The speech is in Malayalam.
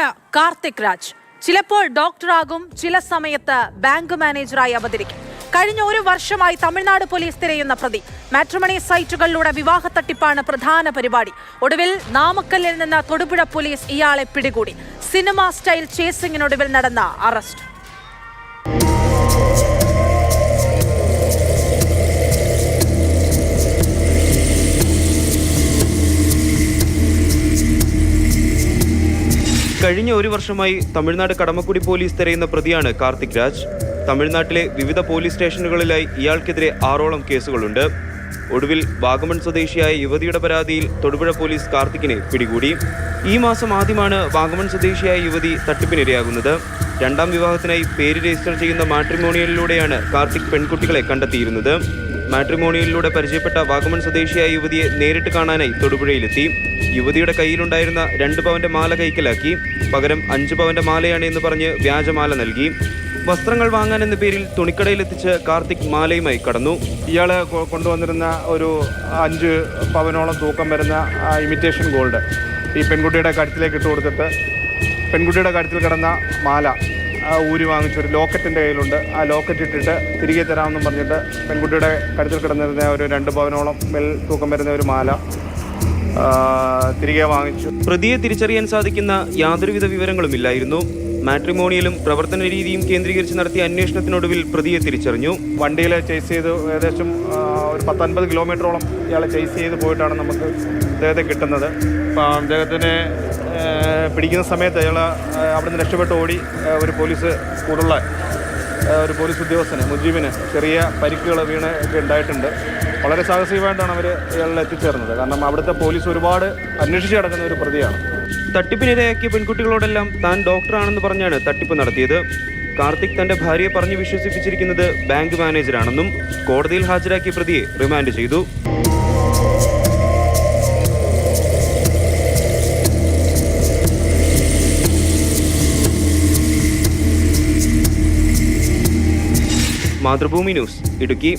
ഇതാണ് കാർത്തിക് രാജ്. ചിലപ്പോൾ ഡോക്ടറാകും, ചില സമയത്ത് ബാങ്ക് മാനേജറായി അവതരിക്കും. കഴിഞ്ഞ ഒരു വർഷമായി തമിഴ്നാട് പോലീസ് തിരയുന്ന പ്രതി. മാട്രിമണി സൈറ്റുകളിലൂടെ വിവാഹ തട്ടിപ്പാണ് പ്രധാന പരിപാടി. ഒടുവിൽ നാമക്കല്ലിൽ നിന്ന് തൊടുപുഴ പോലീസ് ഇയാളെ പിടികൂടി. സിനിമ സ്റ്റൈൽ ചേസിംഗിനൊടുവിൽ നടന്ന അറസ്റ്റ്. കഴിഞ്ഞ ഒരു വർഷമായി തമിഴ്നാട് കടമക്കുടി പോലീസ് തിരയുന്ന പ്രതിയാണ് കാർത്തിക് രാജ്. തമിഴ്നാട്ടിലെ വിവിധ പോലീസ് സ്റ്റേഷനുകളിലായി ഇയാൾക്കെതിരെ 6ഓളം കേസുകളുണ്ട്. ഒടുവിൽ വാഗമൺ സ്വദേശിയായ യുവതിയുടെ പരാതിയിൽ തൊടുപുഴ പോലീസ് കാർത്തിക്കിനെ പിടികൂടി. ഈ മാസം ആദ്യമാണ് വാഗമൺ സ്വദേശിയായ യുവതി തട്ടിപ്പിനിരയാകുന്നത്. രണ്ടാം വിവാഹത്തിനായി പേര് രജിസ്റ്റർ ചെയ്യുന്ന മാട്രിമോണിയലിലൂടെയാണ് കാർത്തിക് പെൺകുട്ടികളെ കണ്ടെത്തിയിരുന്നത്. മാട്രിമോണിയലിലൂടെ പരിചയപ്പെട്ട വാഗമൺ സ്വദേശിയായ യുവതിയെ നേരിട്ട് കാണാനായി തൊടുപുഴയിലെത്തി. യുവതിയുടെ കയ്യിലുണ്ടായിരുന്ന 2 പവന്റെ മാല കൈക്കലാക്കി. പകരം 5 പവന്റെ മാലയാണ് എന്ന് പറഞ്ഞ് വ്യാജമാല നൽകി. വസ്ത്രങ്ങൾ വാങ്ങാൻ എന്ന പേരിൽ തുണിക്കടയിലെത്തിച്ച് കാർത്തിക് മാലയുമായി കടന്നു. ഇയാൾ കൊണ്ടുവന്നിരുന്ന ഒരു 5 പവനോളം തൂക്കം വരുന്ന ഇമിറ്റേഷൻ ഗോൾഡ് ഈ പെൺകുട്ടിയുടെ കഴുത്തിലേക്ക് ഇട്ട് കൊടുത്തിട്ട് പെൺകുട്ടിയുടെ കഴുത്തിൽ കിടന്ന മാല ഊരി വാങ്ങിച്ചൊരു ലോക്കറ്റിൻ്റെ കയ്യിലുണ്ട്. ആ ലോക്കറ്റ് ഇട്ടിട്ട് തിരികെ തരാമെന്നും പറഞ്ഞിട്ട് പെൺകുട്ടിയുടെ കഴുത്തിൽ കിടന്നിരുന്ന ഒരു 2 പവനോളം തൂക്കം വരുന്ന ഒരു മാല തിരികെ വാങ്ങിച്ചു. പ്രതിയെ തിരിച്ചറിയാൻ സാധിക്കുന്ന യാതൊരുവിധ വിവരങ്ങളുമില്ലായിരുന്നു. മാട്രിമോണിയലും പ്രവർത്തന രീതിയും കേന്ദ്രീകരിച്ച് നടത്തിയ അന്വേഷണത്തിനൊടുവിൽ പ്രതിയെ തിരിച്ചറിഞ്ഞു. വണ്ടിയിൽ ചേസ് ചെയ്ത് ഏകദേശം ഒരു 10-50 കിലോമീറ്ററോളം ഇയാളെ ചേസ് ചെയ്ത് പോയിട്ടാണ് നമുക്ക് അദ്ദേഹത്തെ കിട്ടുന്നത്. അപ്പം അദ്ദേഹത്തിനെ പിടിക്കുന്ന സമയത്ത് അയാൾ അവിടെ നിന്ന് രക്ഷപ്പെട്ട് ഓടി. ഒരു പോലീസ് കൂടുള്ള ഒരു പോലീസ് ഉദ്യോഗസ്ഥന് മുജീബിന് ചെറിയ പരിക്കുകൾ ഒക്കെ ഉണ്ടായിട്ടുണ്ട്. വളരെ സാഹസികമായിട്ടാണ് അവർ ഇയാളിൽ എത്തിച്ചേർന്നത്. കാരണം അവിടുത്തെ പോലീസ് ഒരുപാട് അന്വേഷിച്ച് കിടക്കുന്ന ഒരു പ്രതിയാണ്. തട്ടിപ്പിനിരയാക്കിയ പെൺകുട്ടികളോടെല്ലാം താൻ ഡോക്ടറാണെന്ന് പറഞ്ഞാണ് തട്ടിപ്പ് നടത്തിയത്. കാർത്തിക് തന്റെ ഭാര്യയെ പറഞ്ഞു വിശ്വസിപ്പിച്ചിരിക്കുന്നത് ബാങ്ക് മാനേജറാണെന്നും കോടതിയിൽ ഹാജരാക്കിയ പ്രതിയെ റിമാൻഡ് ചെയ്തു. മാതൃഭൂമി ന്യൂസ്, ഇടുക്കി.